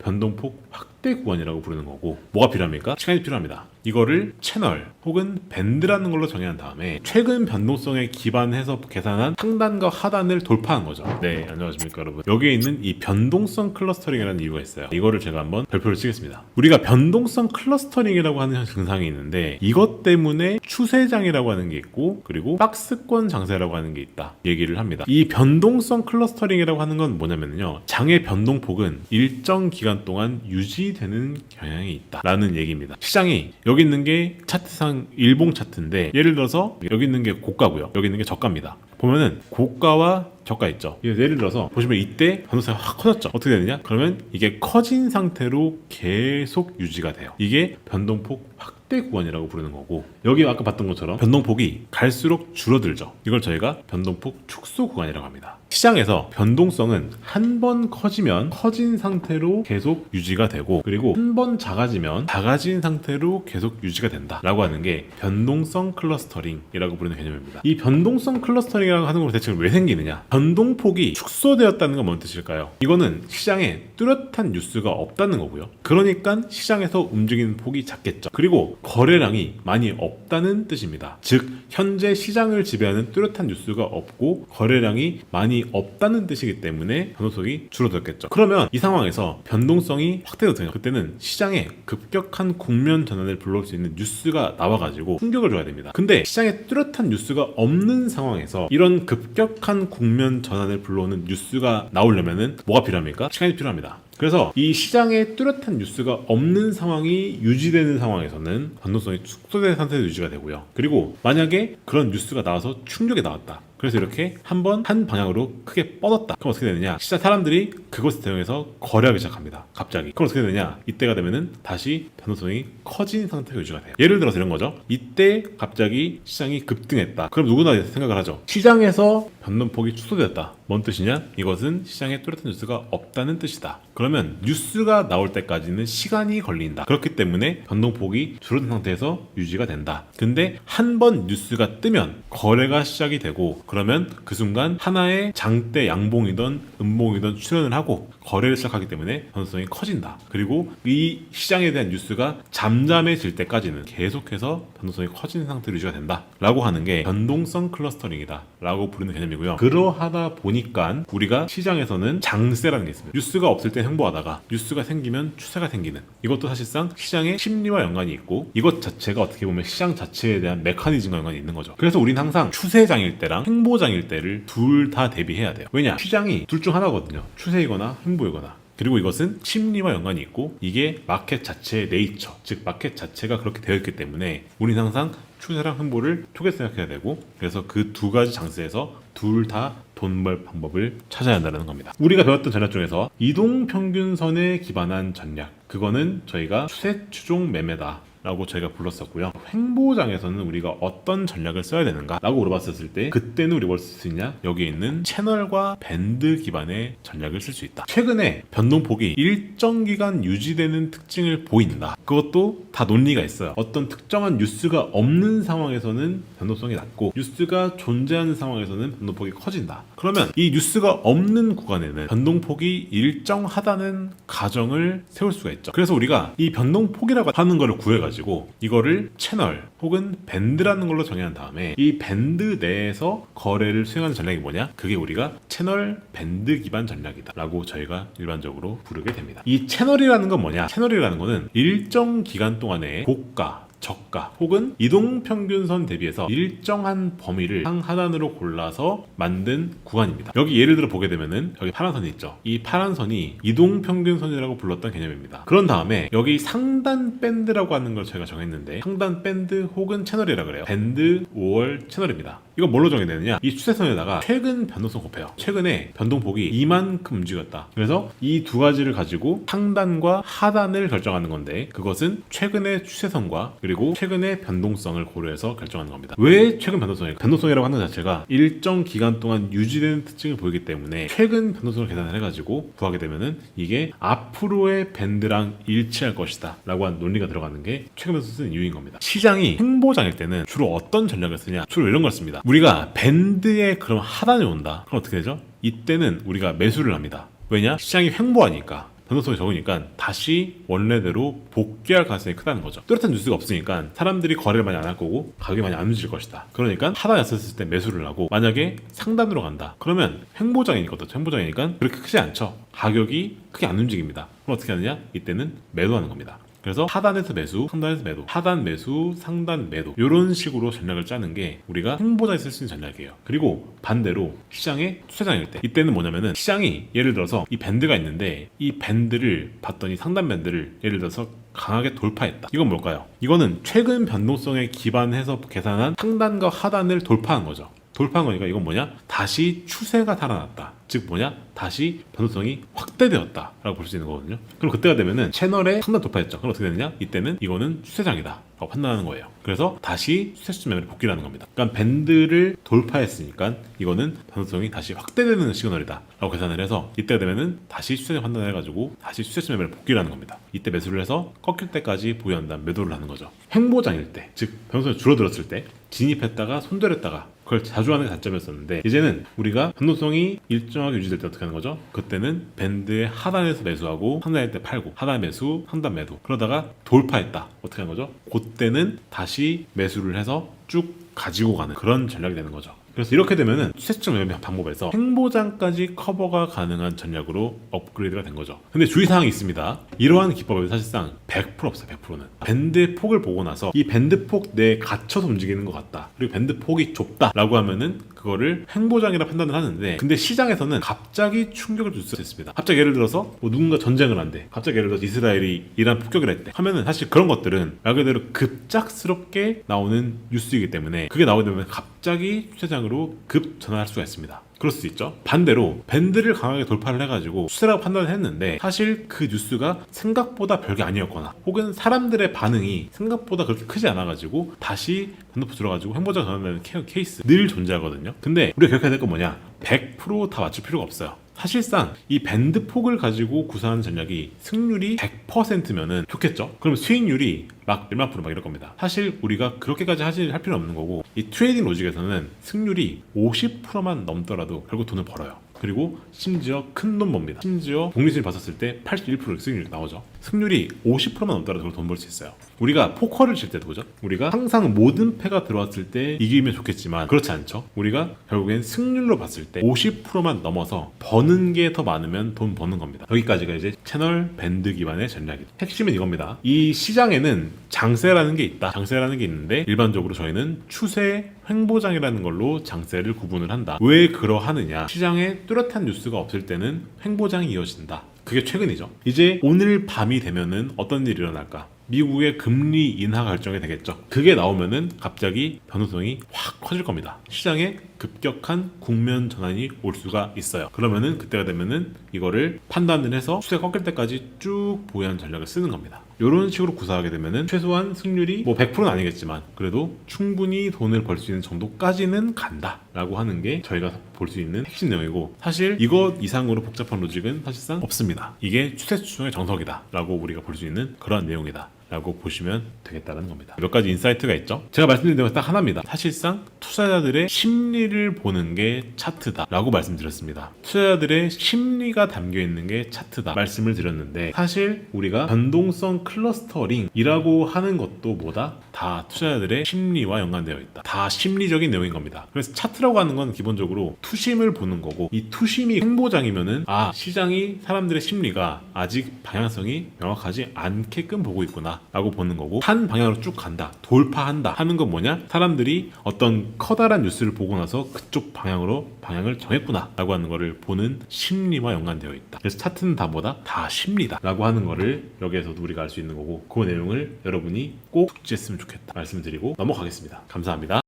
변동폭 확대 구간이라고 부르는 거고, 뭐가 필요합니까? 시간이 필요합니다. 이거를 채널 혹은 밴드라는 걸로 정의한 다음에 최근 변동성에 기반해서 계산한 상단과 하단을 돌파한 거죠. 네, 안녕하십니까 여러분. 여기에 있는 이 변동성 클러스터링이라는 이유가 있어요. 이거를 제가 한번 별표를 치겠습니다. 우리가 변동성 클러스터링이라고 하는 증상이 있는데, 이것 때문에 추세장이라고 하는 게 있고, 그리고 박스권 장세라고 하는 게 있다 얘기를 합니다. 이 변동성 클러스터링이라고 하는 건 뭐냐면요, 장의 변동폭은 일정 기간 동안 유지되는 경향이 있다 라는 얘기입니다. 시장이 여기 있는 게 차트상 일봉 차트인데, 예를 들어서 여기 있는 게 고가고요, 여기 있는 게 저가입니다. 보면은 고가와 저가 있죠. 예를 들어서 보시면 이때 변동성이 확 커졌죠. 어떻게 되느냐? 그러면 이게 커진 상태로 계속 유지가 돼요. 이게 변동폭 확대 구간이라고 부르는 거고, 여기 아까 봤던 것처럼 변동폭이 갈수록 줄어들죠. 이걸 저희가 변동폭 축소 구간이라고 합니다. 시장에서 변동성은 한 번 커지면 커진 상태로 계속 유지가 되고, 그리고 한 번 작아지면 작아진 상태로 계속 유지가 된다 라고 하는 게 변동성 클러스터링이라고 부르는 개념입니다. 이 변동성 클러스터링이라고 하는 건 대체 왜 생기느냐? 변동폭이 축소되었다는 건 뭔 뜻일까요? 이거는 시장에 뚜렷한 뉴스가 없다는 거고요. 그러니까 시장에서 움직이는 폭이 작겠죠. 그리고 거래량이 많이 없다는 뜻입니다. 즉 현재 시장을 지배하는 뚜렷한 뉴스가 없고 거래량이 많이 없다는 뜻이기 때문에 변동성이 줄어들겠죠. 그러면 이 상황에서 변동성이 확대되거든요. 그때는 시장에 급격한 국면 전환을 불러올 수 있는 뉴스가 나와가지고 충격을 줘야 됩니다. 근데 시장에 뚜렷한 뉴스가 없는 상황에서 이런 급격한 국면 전환을 불러오는 뉴스가 나오려면은 뭐가 필요합니까? 시간이 필요합니다. 그래서 이 시장에 뚜렷한 뉴스가 없는 상황이 유지되는 상황에서는 변동성이 축소된 상태에서 유지가 되고요. 그리고 만약에 그런 뉴스가 나와서 충격이 나왔다. 그래서 이렇게 한 방향으로 크게 뻗었다. 그럼 어떻게 되느냐? 시장 사람들이 그것에 대응해서 거래하기 시작합니다. 갑자기. 그럼 어떻게 되느냐? 이때가 되면은 다시 변동성이 커진 상태가 유지가 돼요. 예를 들어서 이런 거죠. 이때 갑자기 시장이 급등했다. 그럼 누구나 생각을 하죠. 시장에서 변동폭이 축소되었다. 뭔 뜻이냐? 이것은 시장에 뚜렷한 뉴스가 없다는 뜻이다. 그러면 뉴스가 나올 때까지는 시간이 걸린다. 그렇기 때문에 변동폭이 줄어든 상태에서 유지가 된다. 근데 한 번 뉴스가 뜨면 거래가 시작이 되고, 그러면 그 순간 하나의 장대 양봉이든 음봉이든 출현을 하고 거래를 시작하기 때문에 변동성이 커진다. 그리고 이 시장에 대한 뉴스가 잠잠해질 때까지는 계속해서 변동성이 커지는 상태로 유지가 된다 라고 하는 게 변동성 클러스터링이다 라고 부르는 개념이고요. 그러하다 보니까 우리가 시장에서는 장세라는 게 있습니다. 뉴스가 없을 때 횡보하다가 뉴스가 생기면 추세가 생기는, 이것도 사실상 시장의 심리와 연관이 있고, 이것 자체가 어떻게 보면 시장 자체에 대한 메커니즘과 연관이 있는 거죠. 그래서 우리는 항상 추세장일 때랑 횡보장일 때를 둘 다 대비해야 돼요. 왜냐? 시장이 둘 중 하나거든요. 추세이거나 횡보이거나. 그리고 이것은 심리와 연관이 있고, 이게 마켓 자체의 네이처, 즉 마켓 자체가 그렇게 되어 있기 때문에 우리는 항상 추세랑 횡보를 쪼개 생각해야 되고, 그래서 그 두 가지 장세에서 둘 다 돈 벌 방법을 찾아야 한다는 겁니다. 우리가 배웠던 전략 중에서 이동평균선에 기반한 전략, 그거는 저희가 추세 추종 매매다 라고 저희가 불렀었고요. 횡보장에서는 우리가 어떤 전략을 써야 되는가 라고 물어봤었을 때, 그때는 우리가 뭘 쓸 수 있냐? 여기에 있는 채널과 밴드 기반의 전략을 쓸 수 있다. 최근에 변동폭이 일정 기간 유지되는 특징을 보인다. 그것도 다 논리가 있어요. 어떤 특정한 뉴스가 없는 상황에서는 변동성이 낮고, 뉴스가 존재하는 상황에서는 변동폭이 커진다. 그러면 이 뉴스가 없는 구간에는 변동폭이 일정하다는 가정을 세울 수가 있죠. 그래서 우리가 이 변동폭이라고 하는 거를 구해가지고 이거를 채널 혹은 밴드라는 걸로 정의한 다음에 이 밴드 내에서 거래를 수행하는 전략이 뭐냐? 그게 우리가 채널 밴드 기반 전략이다 라고 저희가 일반적으로 부르게 됩니다. 이 채널이라는 건 뭐냐? 채널이라는 거는 일정 기간 동안에 고가, 저가 혹은 이동평균선 대비해서 일정한 범위를 상하단으로 골라서 만든 구간입니다. 여기 예를 들어 보게 되면은 여기 파란 선이 있죠. 이 파란 선이 이동평균선이라고 불렀던 개념입니다. 그런 다음에 여기 상단 밴드라고 하는 걸 저희가 정했는데, 상단 밴드 혹은 채널이라 그래요. 밴드 5월 채널입니다. 이거 뭘로 정의되느냐? 이 추세선에다가 최근 변동성 곱해요. 최근에 변동폭이 이만큼 움직였다. 그래서 이 두 가지를 가지고 상단과 하단을 결정하는 건데, 그것은 최근의 추세선과 그리고 최근의 변동성을 고려해서 결정하는 겁니다. 왜 최근 변동성일까? 변동성이라고 하는 자체가 일정 기간 동안 유지되는 특징을 보이기 때문에 최근 변동성을 계산을 해가지고 구하게 되면은 이게 앞으로의 밴드랑 일치할 것이다 라고 한 논리가 들어가는 게 최근 변동성 쓰는 이유인 겁니다. 시장이 횡보장일 때는 주로 어떤 전략을 쓰냐? 주로 이런 걸 씁니다. 우리가 밴드에 그럼 하단이 온다. 그럼 어떻게 되죠? 이때는 우리가 매수를 합니다. 왜냐? 시장이 횡보하니까 변동성이 적으니까 다시 원래대로 복귀할 가능성이 크다는 거죠. 뚜렷한 뉴스가 없으니까 사람들이 거래를 많이 안 할 거고 가격이 많이 안 움직일 것이다. 그러니까 하단이었을 때 매수를 하고 만약에 상단으로 간다. 그러면 횡보장이니까 그렇게 크지 않죠. 가격이 크게 안 움직입니다. 그럼 어떻게 하느냐? 이때는 매도하는 겁니다. 그래서 하단에서 매수, 상단에서 매도, 하단 매수, 상단 매도 이런 식으로 전략을 짜는 게 우리가 횡보장에 쓸 수 있는 전략이에요. 그리고 반대로 시장의 투자장일 때 이때는 뭐냐면은 시장이 예를 들어서 이 밴드가 있는데 이 밴드를 봤더니 상단 밴드를 예를 들어서 강하게 돌파했다. 이건 뭘까요? 이거는 최근 변동성에 기반해서 계산한 상단과 하단을 돌파한 거죠. 돌파한 거니까 이건 뭐냐? 다시 추세가 살아났다. 즉 뭐냐? 다시 변동성이 확대되었다 라고 볼 수 있는 거거든요. 그럼 그때가 되면은 채널에 상단 돌파했죠. 그럼 어떻게 되느냐? 이때는 이거는 추세장이다 라고 판단하는 거예요. 그래서 다시 추세 수준 매매를 복귀하는 겁니다. 그러니까 밴드를 돌파했으니까 이거는 변동성이 다시 확대되는 시그널이다 라고 계산을 해서 이때가 되면은 다시 추세장 판단을 해가지고 다시 추세 수준 매매를 복귀하는 겁니다. 이때 매수를 해서 꺾일 때까지 보유한 다음 매도를 하는 거죠. 횡보장일 때, 즉 변동성이 줄어들었을 때 진입했다가 손절했다가 그걸 자주 하는 게 단점이었었는데 이제는 우리가 변동성이 일정하게 유지될 때 어떻게 하는 거죠? 그때는 밴드의 하단에서 매수하고 상단일 때 팔고 하단 매수, 상단 매도 그러다가 돌파했다. 어떻게 하는 거죠? 그때는 다시 매수를 해서 쭉 가지고 가는 그런 전략이 되는 거죠. 그래서 이렇게 되면은 추세점 매매 방법에서 횡보장까지 커버가 가능한 전략으로 업그레이드가 된 거죠. 근데 주의사항이 있습니다. 이러한 기법은 사실상 100% 없어요. 100%는 밴드의 폭을 보고 나서 이 밴드 폭 내에 갇혀서 움직이는 것 같다. 그리고 밴드 폭이 좁다라고 하면은 그거를 횡보장이라 판단을 하는데 근데 시장에서는 갑자기 충격을 줄 수 있습니다. 갑자기 예를 들어서 뭐 누군가 전쟁을 한대. 갑자기 예를 들어서 이스라엘이 이란 폭격을 했대. 하면은 사실 그런 것들은 말 그대로 급작스럽게 나오는 뉴스이기 때문에 그게 나오게 되면 갑자기 추세장으로 급 전환할 수가 있습니다. 그럴 수 있죠. 반대로 밴드를 강하게 돌파를 해가지고 추세라고 판단을 했는데 사실 그 뉴스가 생각보다 별게 아니었거나 혹은 사람들의 반응이 생각보다 그렇게 크지 않아가지고 다시 밴드 들어가지고 횡보장 전환되는 케이스 늘 존재하거든요. 근데 우리가 기억해야 될 건 뭐냐? 100% 다 맞출 필요가 없어요. 사실상 이 밴드 폭을 가지고 구사하는 전략이 승률이 100%면은 좋겠죠. 그럼 수익률이 막 1만 프로 막 이럴 겁니다. 사실 우리가 그렇게까지 할 필요는 없는 거고 이 트레이딩 로직에서는 승률이 50%만 넘더라도 결국 돈을 벌어요. 그리고 심지어 큰 돈 법니다. 심지어 복리수익 봤었을 때 81% 승률이 나오죠. 승률이 50%만 넘더라도 돈 벌 수 있어요. 우리가 포커를 칠 때도 그죠? 우리가 항상 모든 패가 들어왔을 때 이기면 좋겠지만 그렇지 않죠. 우리가 결국엔 승률로 봤을 때 50%만 넘어서 버는 게 더 많으면 돈 버는 겁니다. 여기까지가 이제 채널 밴드 기반의 전략이다. 핵심은 이겁니다. 이 시장에는 장세라는 게 있다. 장세라는 게 있는데 일반적으로 저희는 추세 횡보장이라는 걸로 장세를 구분을 한다. 왜 그러하느냐? 시장에 뚜렷한 뉴스가 없을 때는 횡보장이 이어진다. 그게 최근이죠. 이제 오늘 밤이 되면은 어떤 일이 일어날까? 미국의 금리 인하 결정이 되겠죠. 그게 나오면은 갑자기 변동성이 확 커질 겁니다. 시장에 급격한 국면 전환이 올 수가 있어요. 그러면은 그때가 되면은 이거를 판단을 해서 추세 꺾일 때까지 쭉 보유한 전략을 쓰는 겁니다. 이런 식으로 구사하게 되면은 최소한 승률이 뭐 100%는 아니겠지만 그래도 충분히 돈을 벌 수 있는 정도까지는 간다라고 하는 게 저희가 볼 수 있는 핵심 내용이고 사실 이것 이상으로 복잡한 로직은 사실상 없습니다. 이게 추세 추종의 정석이다라고 우리가 볼 수 있는 그런 내용이다. 라고 보시면 되겠다는 겁니다. 몇 가지 인사이트가 있죠. 제가 말씀드린 내용은 딱 하나입니다. 사실상 투자자들의 심리를 보는 게 차트다 라고 말씀드렸습니다. 투자자들의 심리가 담겨있는 게 차트다 말씀을 드렸는데 사실 우리가 변동성 클러스터링이라고 하는 것도 뭐다? 다 투자자들의 심리와 연관되어 있다. 다 심리적인 내용인 겁니다. 그래서 차트라고 하는 건 기본적으로 투심을 보는 거고 이 투심이 횡보장이면은 시장이 사람들의 심리가 아직 방향성이 명확하지 않게끔 보고 있구나 라고 보는 거고 한 방향으로 쭉 간다 돌파한다 하는 건 뭐냐 사람들이 어떤 커다란 뉴스를 보고 나서 그쪽 방향으로 방향을 정했구나 라고 하는 거를 보는 심리와 연관되어 있다. 그래서 차트는 다 뭐다? 다 심리다 라고 하는 거를 여기에서도 우리가 알 수 있는 거고 그 내용을 여러분이 꼭 숙지했으면 좋겠다 말씀드리고 넘어가겠습니다. 감사합니다.